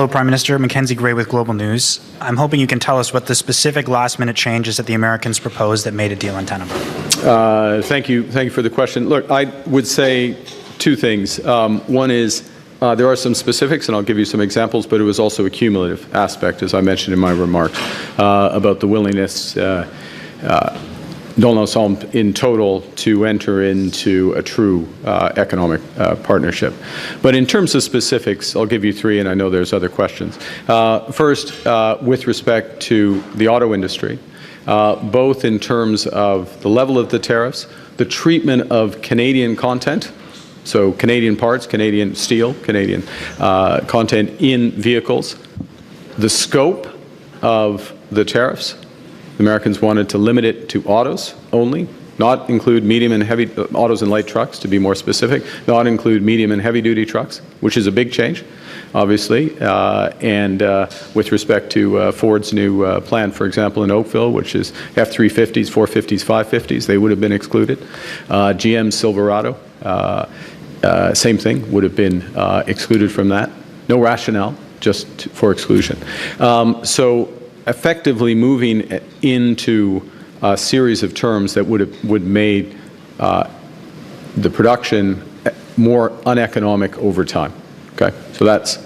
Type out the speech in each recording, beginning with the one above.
Hello, Prime Minister. Mackenzie Gray with Global News. I'm hoping you can tell us what the specific last-minute changes that the Americans proposed that made a deal untenable. Thank you for the question. Look, I would say two things. One is there are some specifics, and I'll give you some examples, but it was also a cumulative aspect, as I mentioned in my remarks, about the willingness dans l'ensemble in total to enter into a true economic partnership. But in terms of specifics, I'll give you three, and I know there's other questions. First, with respect to the auto industry, both in terms of the level of the tariffs, the treatment of Canadian content, so Canadian parts, Canadian steel, Canadian content in vehicles, the scope of the tariffs. The Americans wanted to limit it to autos only, not include medium and heavy autos and light trucks, to be more specific, not include medium and heavy duty trucks, which is a big change, obviously. And with respect to Ford's new plant, for example, in Oakville, which is F-350s, 450s, 550s, they would have been excluded. GM Silverado, same thing, would have been excluded from that. No rationale, just for exclusion. So effectively moving into a series of terms that would made the production more uneconomic over time. Okay, so that's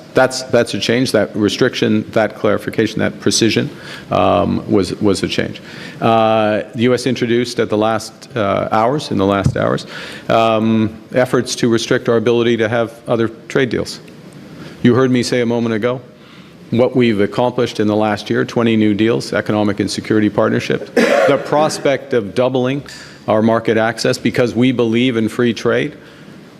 a change. That restriction, that clarification, that precision was a change. The U.S. introduced at the last hours, efforts to restrict our ability to have other trade deals. You heard me say a moment ago what we've accomplished in the last year, 20 new deals, economic and security partnerships, the prospect of doubling our market access because we believe in free trade.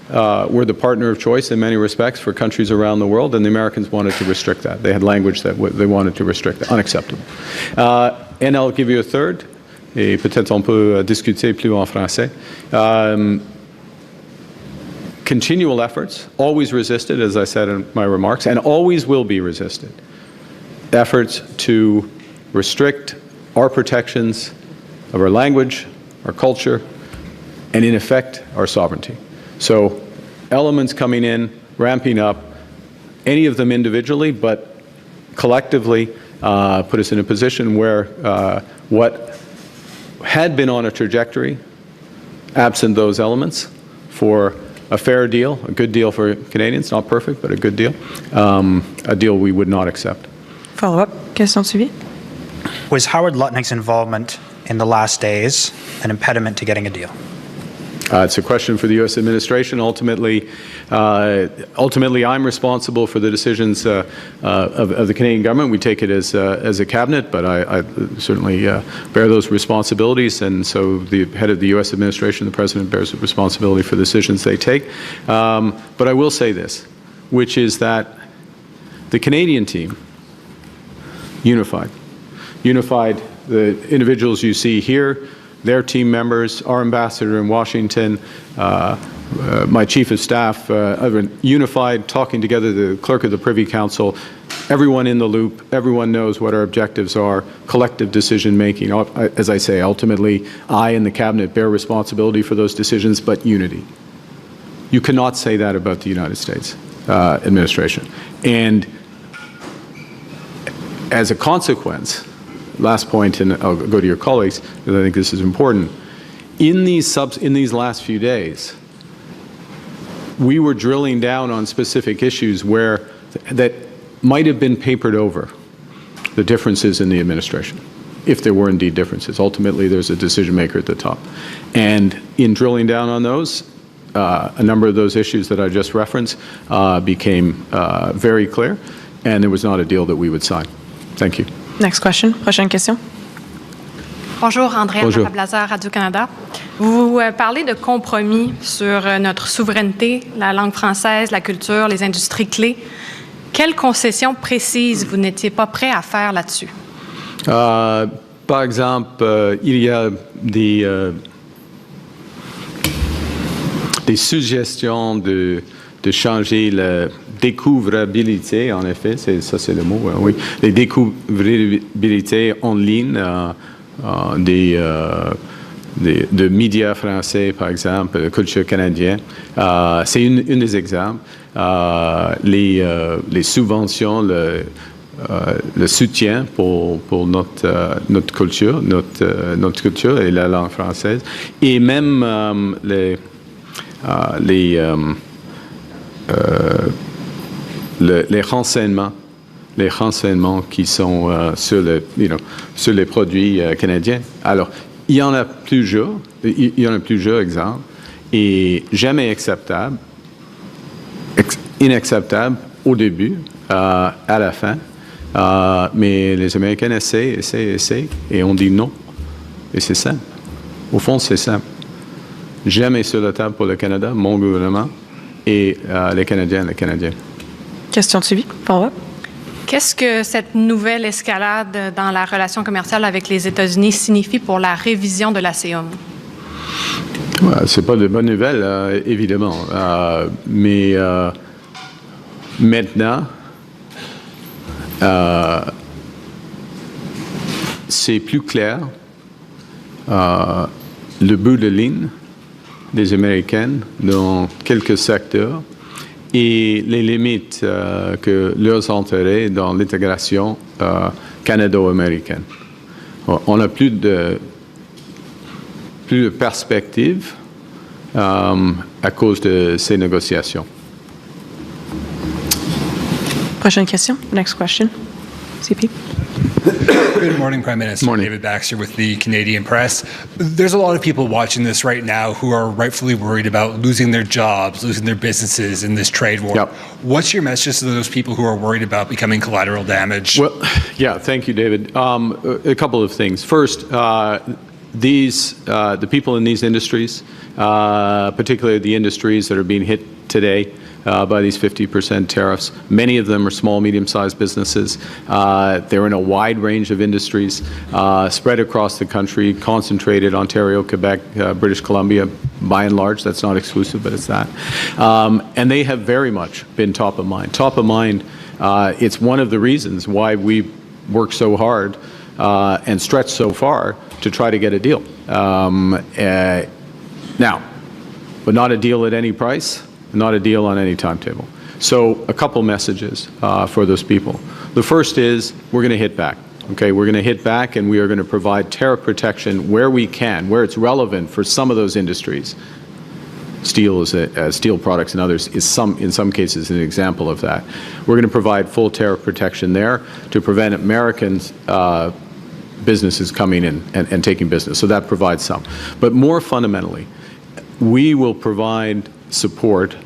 We're the partner of choice in many respects for countries around the world, and the Americans wanted to restrict that. They had language that they wanted to restrict that. Unacceptable. And I'll give you a third, et peut-être on peut discuter plus en français. Continual efforts, always resisted, as I said in my remarks, and always will be resisted, efforts to restrict our protections of our language, our culture, and in effect, our sovereignty. So elements coming in, ramping up, any of them individually, but collectively put us in a position where what had been on a trajectory, absent those elements, for a fair deal, a good deal for Canadians, not perfect, but a good deal, a deal we would not accept. Follow-up, question suivie. Was Howard Lutnick's involvement in the last days an impediment to getting a deal? It's a question for the U.S. administration. Ultimately, I'm responsible for the decisions of the Canadian government. We take it as a cabinet, but I certainly bear those responsibilities, and so the head of the U.S. administration, the president, bears responsibility for the decisions they take. But I will say this, which is that the Canadian team unified the individuals you see here, their team members, our ambassador in Washington, my chief of staff, unified, talking together, the clerk of the Privy Council, everyone in the loop, everyone knows what our objectives are, collective decision making. As I say, ultimately, I and the cabinet bear responsibility for those decisions, but unity. You cannot say that about the United States administration. And as a consequence, last point, and I'll go to your colleagues, because I think this is important. In these last few days, we were drilling down on specific issues that might have been papered over, the differences in the administration, if there were indeed differences. Ultimately, there's a decision maker at the top. And in drilling down on those, a number of those issues that I just referenced became very clear, and there was not a deal that we would sign. Thank you. Next question. Prochaine question. Bonjour, Andréa Blazer, Radio-Canada. Vous parlez de compromis sur notre souveraineté, la langue française, la culture, les industries clés. Quelles concessions précises vous n'étiez pas prêt à faire là-dessus? Par exemple, il y a des suggestions de changer la découvrabilité, en effet, ça c'est le mot, oui, les découvrabilités en ligne, de médias français, par exemple, de culture canadienne. C'est une des exemples. Les subventions, le soutien pour notre culture, notre culture et la langue française, et même les renseignements qui sont sur les produits canadiens. Alors, il y en a plusieurs exemples, et jamais inacceptable au début, à la fin. Mais les Américains essaient, et on dit non. Et c'est simple. Au fond, c'est simple. Jamais sur la table pour le Canada, mon gouvernement, et les Canadiens. Question de suivi. Follow-up. Qu'est-ce que cette nouvelle escalade dans la relation commerciale avec les États-Unis signifie pour la révision de l'ASEAN? C'est pas de bonnes nouvelles, évidemment. Mais maintenant, c'est plus clair. Le bout de ligne des Américains dans quelques secteurs et les limites que leurs intérêts dans l'intégration canado-américaine. On n'a plus de perspective à cause de ces négociations. Prochaine question. Next question. CP. Good morning, Prime Minister. Morning. David Baxter with the Canadian Press. There's a lot of people watching this right now who are rightfully worried about losing their jobs, losing their businesses in this trade war. Yep. What's your message to those people who are worried about becoming collateral damage? Well, yeah, thank you, David. A couple of things. First, the people in these industries, particularly the industries that are being hit today by these 50% tariffs. Many of them are small, medium-sized businesses. They're in a wide range of industries, spread across the country, concentrated Ontario, Quebec, British Columbia, by and large. That's not exclusive, but it's that. And they have very much been top of mind. Top of mind, it's one of the reasons why we work so hard and stretch so far to try to get a deal. Now, but not a deal at any price, not a deal on any timetable. So a couple messages for those people. The first is we're going to hit back. Okay, we're going to hit back, and we are going to provide tariff protection where we can, where it's relevant for some of those industries. Steel steel products and others is in some cases an example of that. We're going to provide full tariff protection there to prevent Americans businesses coming in and taking business. So that provides some. But more fundamentally, we will provide support,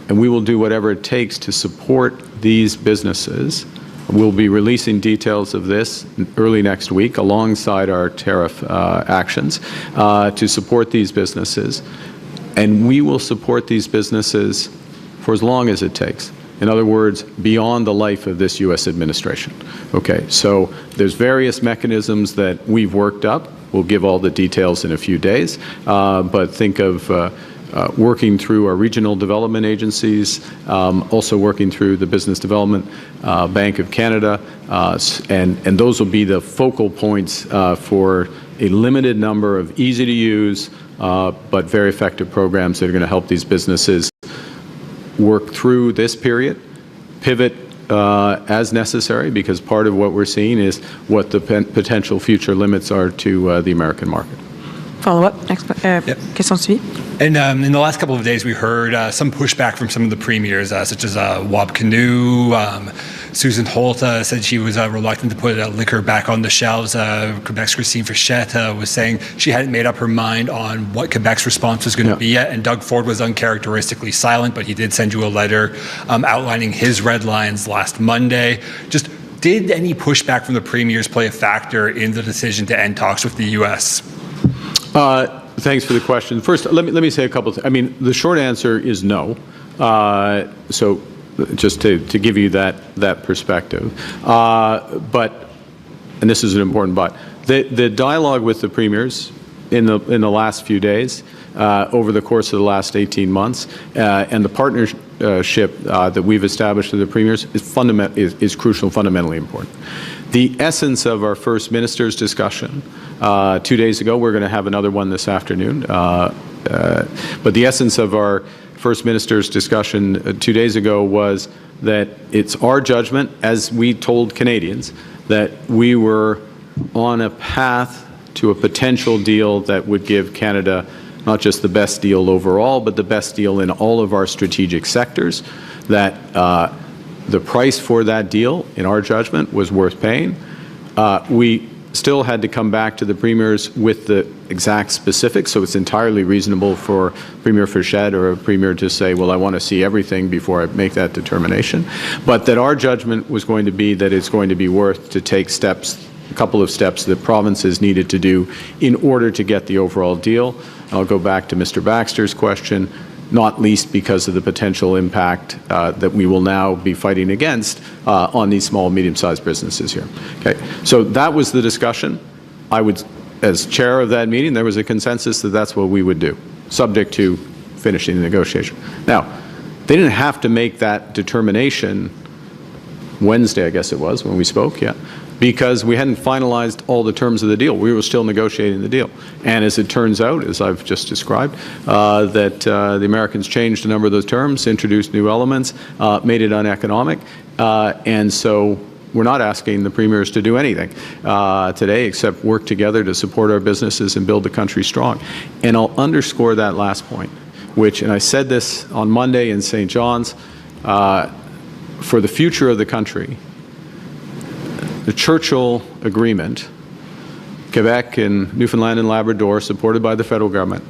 and we will do whatever it takes to support these businesses. We'll be releasing details of this early next week alongside our tariff actions to support these businesses. And we will support these businesses for as long as it takes. In other words, beyond the life of this U.S. administration. Okay, so there's various mechanisms that we've worked up. We'll give all the details in a few days, but think of working through our regional development agencies, also working through the Business Development Bank of Canada, and those will be the focal points for a limited number of easy-to-use but very effective programs that are going to help these businesses work through this period, pivot as necessary, because part of what we're seeing is what the potential future limits are to the American market. Follow-up. Next question suivie. And in the last couple of days, we heard some pushback from some of the premiers, such as Wab Kinew. Susan Holt said she was reluctant to put liquor back on the shelves. Quebec's Christine Fichette was saying she hadn't made up her mind on what Quebec's response was going to be yet. And Doug Ford was uncharacteristically silent, but he did send you a letter outlining his red lines last Monday. Just did any pushback from the premiers play a factor in the decision to end talks with the U.S.? Thanks for the question. First, let me say a couple things. I mean, the short answer is no. So just to give you that perspective. But, and this is an important but, the dialogue with the premiers in the last few days, over the course of the last 18 months, and the that we've established with the premiers is crucial, fundamentally important. The essence of our first minister's discussion 2 days ago, we're going to have another one this afternoon, but the essence of our first minister's discussion 2 days ago was that it's our judgment, as we told Canadians, that we were on a path to a potential deal that would give Canada not just the best deal overall, but the best deal in all of our strategic sectors, that the price for that deal, in our judgment, was worth paying. We still had to come back to the premiers with the exact specifics, so it's entirely reasonable for Premier Fichette or a premier to say, well, I want to see everything before I make that determination, but that our judgment was going to be that it's going to be worth to take steps, a couple of steps that provinces needed to do in order to get the overall deal. I'll go back to Mr. Baxter's question, not least because of the potential impact that we will now be fighting against on these small, medium-sized businesses here. Okay, so that was the discussion. I would, as chair of that meeting, there was a consensus that that's what we would do, subject to finishing the negotiation. Now, they didn't have to make that determination Wednesday, I guess it was, when we spoke, yeah, because we hadn't finalized all the terms of the deal. We were still negotiating the deal. And as it turns out, as I've just described, that the Americans changed a number of those terms, introduced new elements, made it uneconomic, and so we're not asking the premiers to do anything today except work together to support our businesses and build the country strong. And I'll underscore that last point, which, and I said this on Monday in St. John's, for the future of the country, the Churchill Agreement, Quebec and Newfoundland and Labrador, supported by the federal government,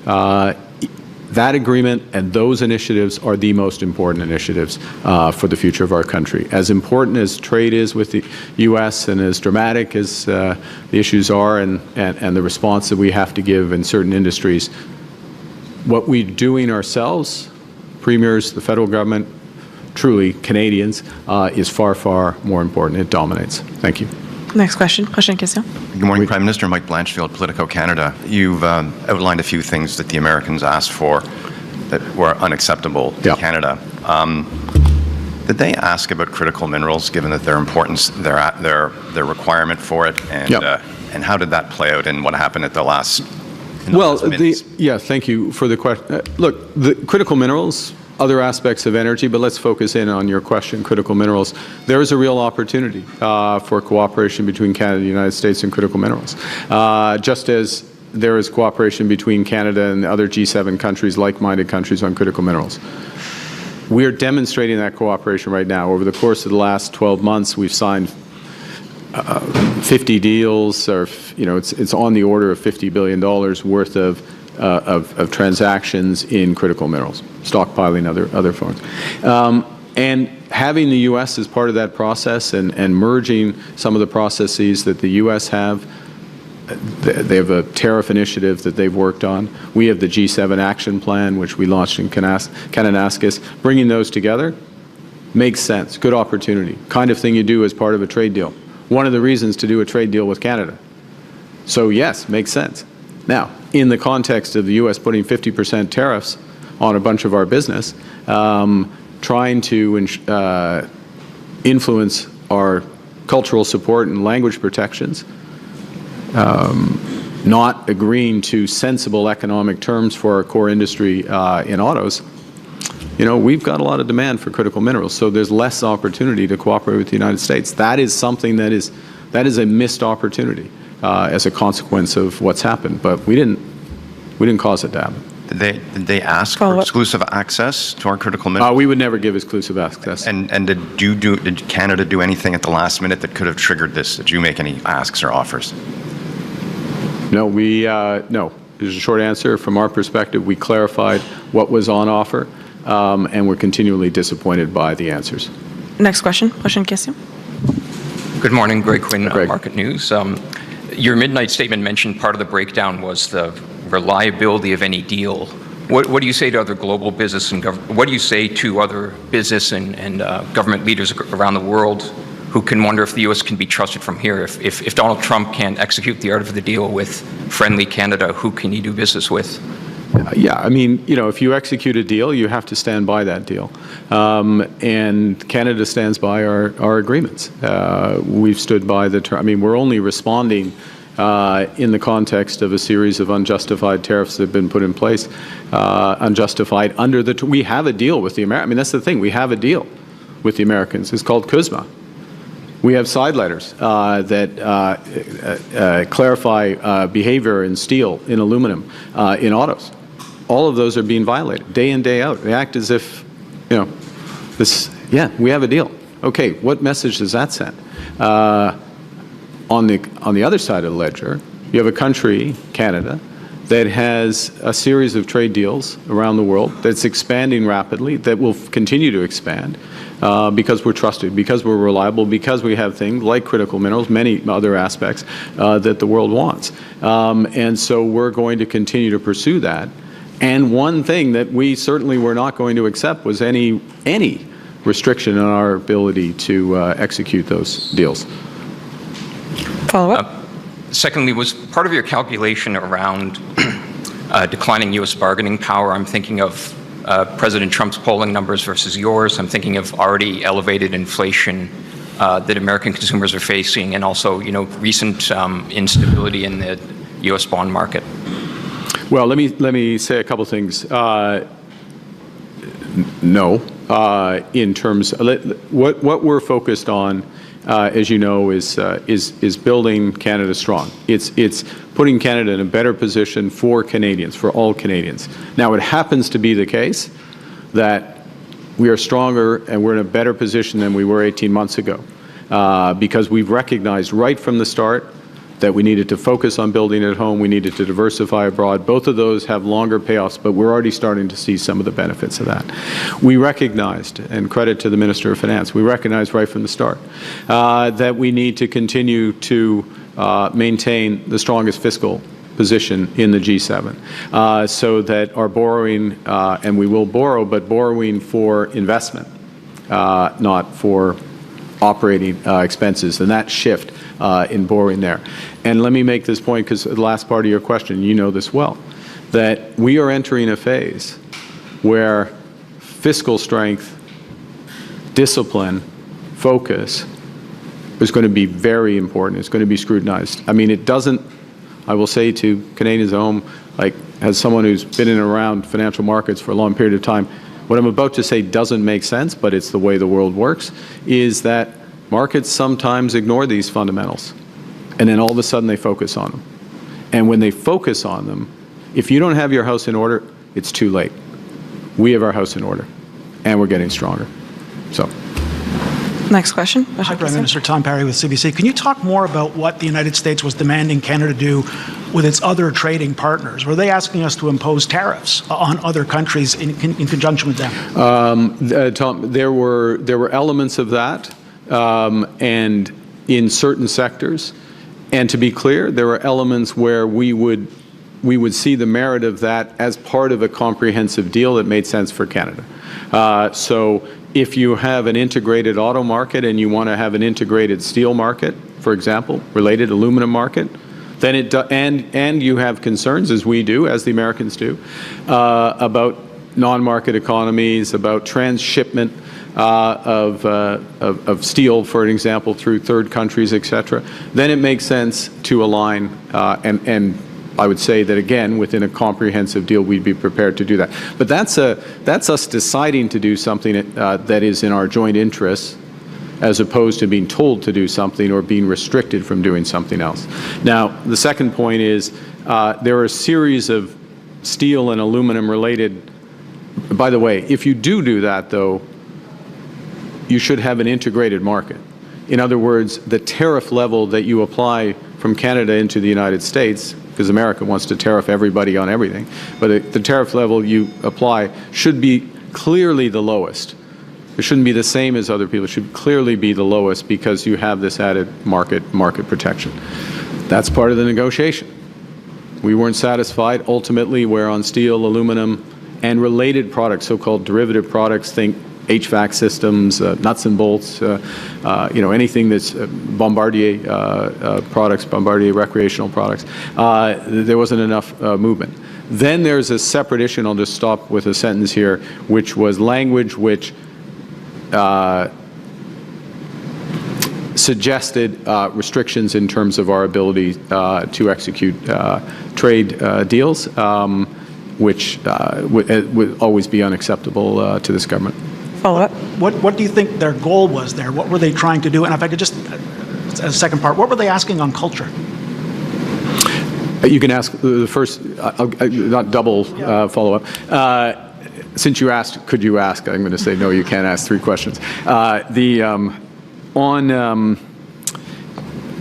that agreement and those initiatives are the most important initiatives for the future of our country. As important as trade is with the U.S. and as dramatic as the issues are and the response that we have to give in certain industries, what we're doing ourselves, premiers, the federal government, truly Canadians, is far, far more important. It dominates. Thank you. Next question. Prochaine question. Good morning, Prime Minister. Mike Blanchfield, Politico Canada. You've outlined a few things that the Americans asked for that were unacceptable to Canada. Did they ask about critical minerals, given that their importance, their requirement for it, and how did that play out and what happened at the last? Well, thank you for the question. Look, the critical minerals, other aspects of energy, but let's focus in on your question, critical minerals. There is a real opportunity for cooperation between Canada and the United States in critical minerals, just as there is cooperation between Canada and other G7 countries, like-minded countries, on critical minerals. We are demonstrating that cooperation right now. Over the course of the last 12 months, we've signed 50 deals, or it's on the order of $50 billion worth of transactions in critical minerals, stockpiling, other forms. And having the U.S. as part of that process and merging some of the processes that the U.S. have, they have a tariff initiative that they've worked on. We have the G7 action plan, which we launched in Kananaskis. Bringing those together makes sense, good opportunity, kind of thing you do as part of a trade deal. One of the reasons to do a trade deal with Canada. So yes, makes sense. Now, in the context of the U.S. putting 50% tariffs on a bunch of our business, trying to influence our cultural support and language protections, not agreeing to sensible economic terms for our core industry in autos, we've got a lot of demand for critical minerals, so there's less opportunity to cooperate with the United States. That is something that is a missed opportunity as a consequence of what's happened, but we didn't cause it to happen. Did they ask for exclusive access to our critical minerals? We would never give exclusive access. And did Canada do anything at the last minute that could have triggered this? Did you make any asks or offers? No, no. There's a short answer. From our perspective, we clarified what was on offer, and we're continually disappointed by the answers. Next question. Prochaine question. Good morning, Greg Quinn, Market News. Your midnight statement mentioned part of the breakdown was the reliability of any deal. What do you say to other global business and what do you say to other business and government leaders around the world who can wonder if the U.S. can be trusted from here? If Donald Trump can't execute the art of the deal with friendly Canada, who can he do business with? Yeah, I mean, if you execute a deal, you have to stand by that deal. And Canada stands by our agreements. We've stood by we're only responding in the context of a series of unjustified tariffs that have been put in place, unjustified under we have a deal with the Americans. I mean, that's the thing. We have a deal with the Americans. It's called CUSMA. We have side letters that clarify behavior in steel, in aluminum, in autos. All of those are being violated day in, day out. They act as if, we have a deal. Okay, what message does that send? On the other side of the ledger, you have a country, Canada, that has a series of trade deals around the world that's expanding rapidly, that will continue to expand because we're trusted, because we're reliable, because we have things like critical minerals, many other aspects that the world wants. And so we're going to continue to pursue that. And one thing that we certainly were not going to accept was any restriction on our ability to execute those deals. Follow-up. Secondly, was part of your calculation around declining U.S. bargaining power? I'm thinking of President Trump's polling numbers versus yours. I'm thinking of already elevated inflation that American consumers are facing, and also, recent instability in the U.S. bond market. Well, let me say a couple things. No, in terms what we're focused on, as you know, is building Canada strong. It's putting Canada in a better position for Canadians, for all Canadians. Now, it happens to be the case that we are stronger and we're in a better position than we were 18 months ago because we've recognized right from the start that we needed to focus on building at home, we needed to diversify abroad. Both of those have longer payoffs, but we're already starting to see some of the benefits of that. We recognized, and credit to the Minister of Finance, we recognized right from the start that we need to continue to maintain the strongest fiscal position in the G7 so that our borrowing, and we will borrow, but borrowing for investment, not for operating expenses, and that shift in borrowing there. And let me make this point, because the last part of your question, you know this well, that we are entering a phase where fiscal strength, discipline, focus is going to be very important. It's going to be scrutinized. I mean, it doesn't, I will say to Canadians at home, like as someone who's been in and around financial markets for a long period of time, what I'm about to say doesn't make sense, but it's the way the world works, is that markets sometimes ignore these fundamentals, and then all of a sudden they focus on them. And when they focus on them, if you don't have your house in order, it's too late. We have our house in order, and we're getting stronger. So. Next question. Hi, Prime Minister. Tom Parry with CBC. Can you talk more about what the United States was demanding Canada do with its other trading partners? Were they asking us to impose tariffs on other countries in conjunction with them? Tom, there were elements of that, and in certain sectors. And to be clear, there were elements where we would see the merit of that as part of a comprehensive deal that made sense for Canada. So if you have an integrated auto market and you want to have an integrated steel market, for example, related aluminum market, then and you have concerns, as we do, as the Americans do, about non-market economies, about transshipment of steel, for example, through third countries, et cetera, then it makes sense to align and I would say that, again, within a comprehensive deal, we'd be prepared to do that. But that's us deciding to do something that is in our joint interests, as opposed to being told to do something or being restricted from doing something else. Now, the second point is there are a series of steel and aluminum related. By the way, if you do that, though, you should have an integrated market. In other words, the tariff level that you apply from Canada into the United States, because America wants to tariff everybody on everything, but the tariff level you apply should be clearly the lowest. It shouldn't be the same as other people. It should clearly be the lowest because you have this added market protection. That's part of the negotiation. We weren't satisfied. Ultimately, we're on steel, aluminum, and related products, so-called derivative products. Think HVAC systems, nuts and bolts, anything that's Bombardier products, Bombardier recreational products. There wasn't enough movement. Then there's a separate issue, and I'll just stop with a sentence here, which was language which suggested restrictions in terms of our ability to execute trade deals, which would always be unacceptable to this government. Follow-up. What do you think their goal was there? What were they trying to do? And if I could just, as a second part, what were they asking on culture? You can ask the first, not double follow-up. Since you asked, could you ask? I'm going to say no, you can't ask 3 questions.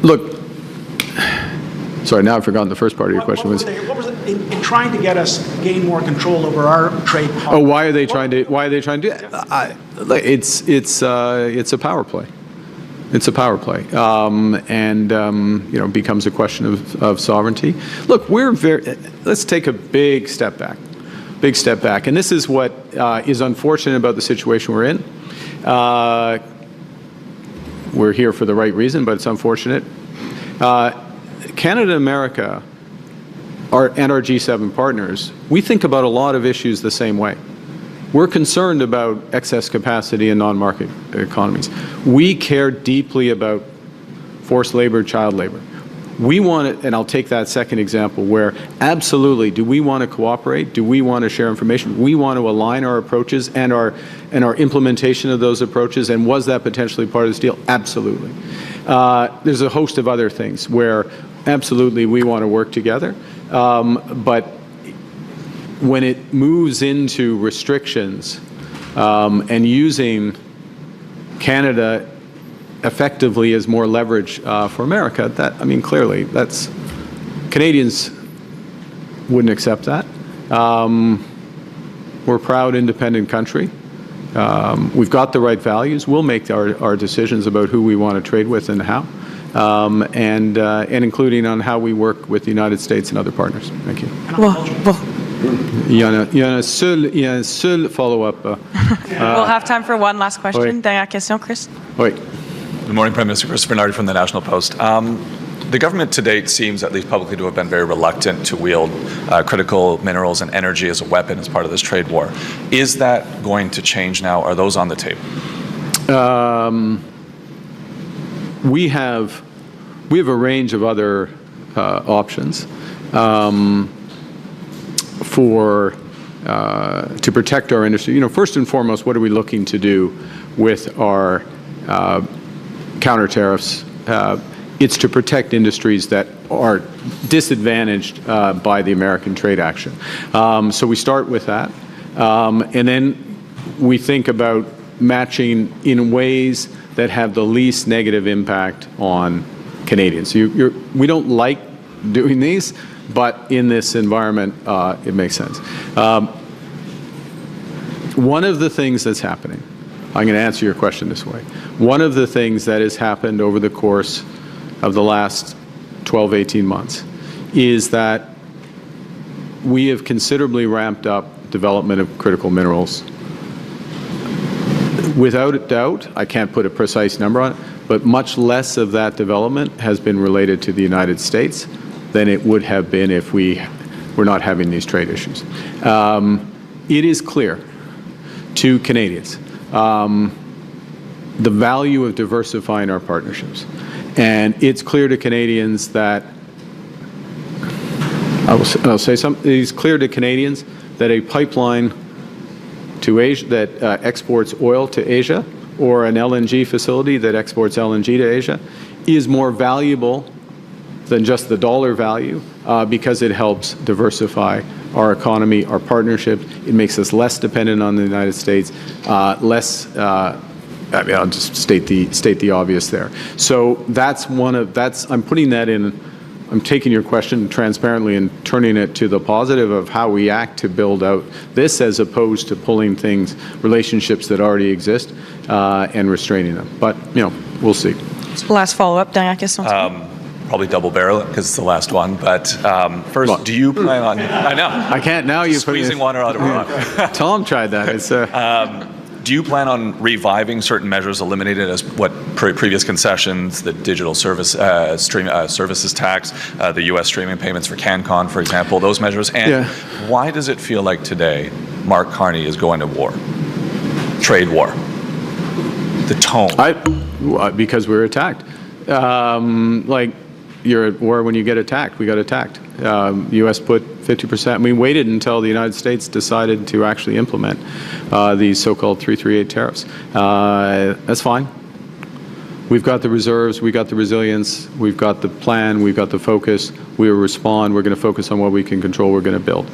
Look, sorry, now I've forgotten the first part of your question. What was it in trying to get us gain more control over our trade policy? Oh, why are they trying to do that? It's a power play. It's a power play, and becomes a question of sovereignty. Look, let's take a big step back, and this is what is unfortunate about the situation we're in. We're here for the right reason, but it's unfortunate. Canada and America and our G7 partners, we think about a lot of issues the same way. We're concerned about excess capacity in non-market economies. We care deeply about forced labor, child labor. We want it, and I'll take that second example where absolutely, do we want to cooperate? Do we want to share information? We want to align our approaches and our implementation of those approaches, and was that potentially part of this deal? Absolutely. There's a host of other things where absolutely we want to work together, but when it moves into restrictions and using Canada effectively as more leverage for America, clearly Canadians wouldn't accept that. We're a proud, independent country. We've got the right values. We'll make our decisions about who we want to trade with and how, and including on how we work with the United States and other partners. Thank you. Il y a un seul follow-up. We'll have time for one last question. Oui. Dernière question, Chris. Oui. Good morning, Prime Minister. Christopher Nardi from the National Post. The government to date seems, at least publicly, to have been very reluctant to wield critical minerals and energy as a weapon as part of this trade war. Is that going to change now? Are those on the table? We have a range of other options to protect our industry. First and foremost, what are we looking to do with our counter tariffs? It's to protect industries that are disadvantaged by the American trade action. So we start with that, and then we think about matching in ways that have the least negative impact on Canadians. We don't like doing these, but in this environment, it makes sense. One of the things that's happening, I'm going to answer your question this way. One of the things that has happened over the course of the last 12, 18 months is that we have considerably ramped up development of critical minerals. Without a doubt, I can't put a precise number on it, but much less of that development has been related to the United States than it would have been if we were not having these trade issues. It is clear to Canadians the value of diversifying our partnerships. And it's clear to Canadians that, I'll say something, it's clear to Canadians that a pipeline to Asia that exports oil to Asia, or an LNG facility that exports LNG to Asia, is more valuable than just the dollar value because it helps diversify our economy, our partnership. It makes us less dependent on the United States, I'll just state the obvious there. So I'm putting that in. I'm taking your question transparently and turning it to the positive of how we act to build out this, as opposed to pulling relationships that already exist, and restraining them. But, we'll see. Last follow-up. Dernière question. Probably double barrel it because it's the last one. But first, do you plan on? I know. I can't now. You're squeezing water out of a rock. Tom tried that. It's do you plan on reviving certain measures eliminated as what previous concessions, the digital services tax, the U.S. streaming payments for CanCon, for example, those measures? And why does it feel like today Mark Carney is going to war, trade war? The tone. Because we're attacked. Like, you're at war when you get attacked. We got attacked. The U.S. put 50%. We waited until the United States decided to actually implement these so-called 338 tariffs. That's fine. We've got the reserves. We've got the resilience. We've got the plan. We've got the focus. We will respond. We're going to focus on what we can control. We're going to build.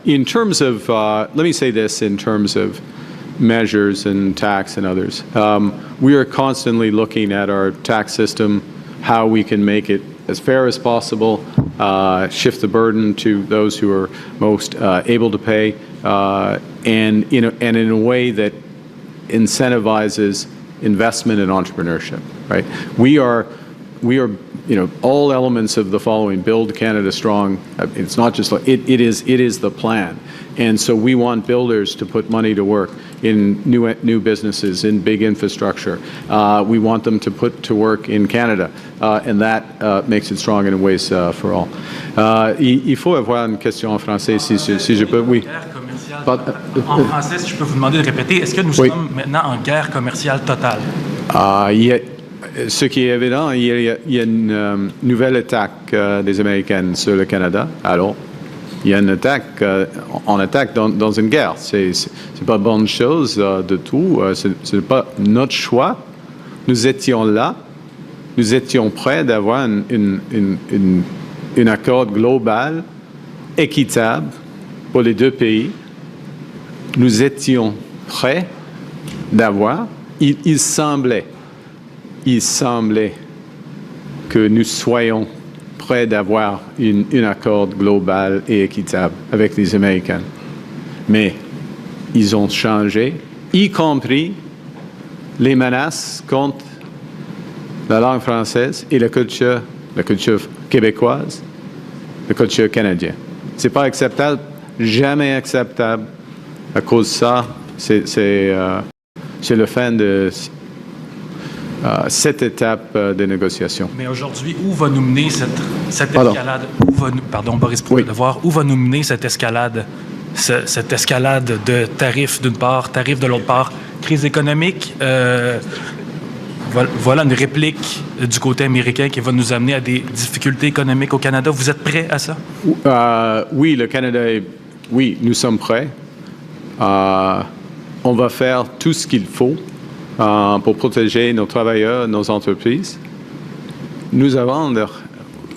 In terms of, let me say this in terms of measures and tax and others. We are constantly looking at our tax system, how we can make it as fair as possible, shift the burden to those who are most able to pay, and in a way that incentivizes investment and entrepreneurship. Right? We are all elements of the following: build Canada strong. It's not just like it is the plan, and so we want builders to put money to work in new businesses, in big infrastructure. We want them to put to work in Canada, and that makes it strong in ways for all. Il faut avoir une question en français si je peux. Oui. En français, si je peux vous demander de répéter, est-ce que nous sommes maintenant en guerre commerciale totale? Ce qui est évident, il y a une nouvelle attaque des Américains sur le Canada. Alors, il y a une attaque, on attaque dans une guerre. C'est pas bonne chose de tout. Ce n'est pas notre choix. Nous étions là. Nous étions prêts d'avoir un accord global, équitable pour les deux pays. Nous étions prêts d'avoir. Il semblait que nous soyons prêts d'avoir un accord global et équitable avec les Américains. Mais ils ont changé, y compris les menaces contre la langue française et la culture québécoise, la culture canadienne. C'est pas acceptable, jamais acceptable. À cause de ça, c'est le fin de cette étape de négociation. Mais aujourd'hui, où va nous mener cette escalade? Boris, pour le devoir, où va nous mener cette escalade de tarifs d'une part, tarifs de l'autre part, crise économique? Voilà une réplique du côté américain qui va nous amener à des difficultés économiques au Canada. Vous êtes prêts à ça? Oui, le Canada oui, nous sommes prêts. On va faire tout ce qu'il faut pour protéger nos travailleurs, nos entreprises. Nous avons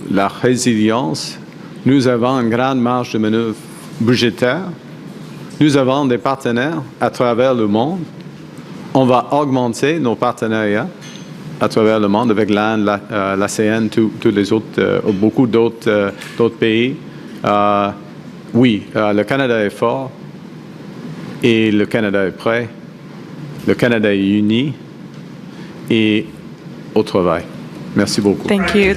la résilience, nous avons une grande marge de manœuvre budgétaire, nous avons des partenaires à travers le monde. On va augmenter nos partenariats à travers le monde avec l'Inde, l'ASEAN, tous les autres, beaucoup d'autres pays. Oui, le Canada est fort et le Canada est prêt. Le Canada est uni et au travail. Merci beaucoup. Thank you.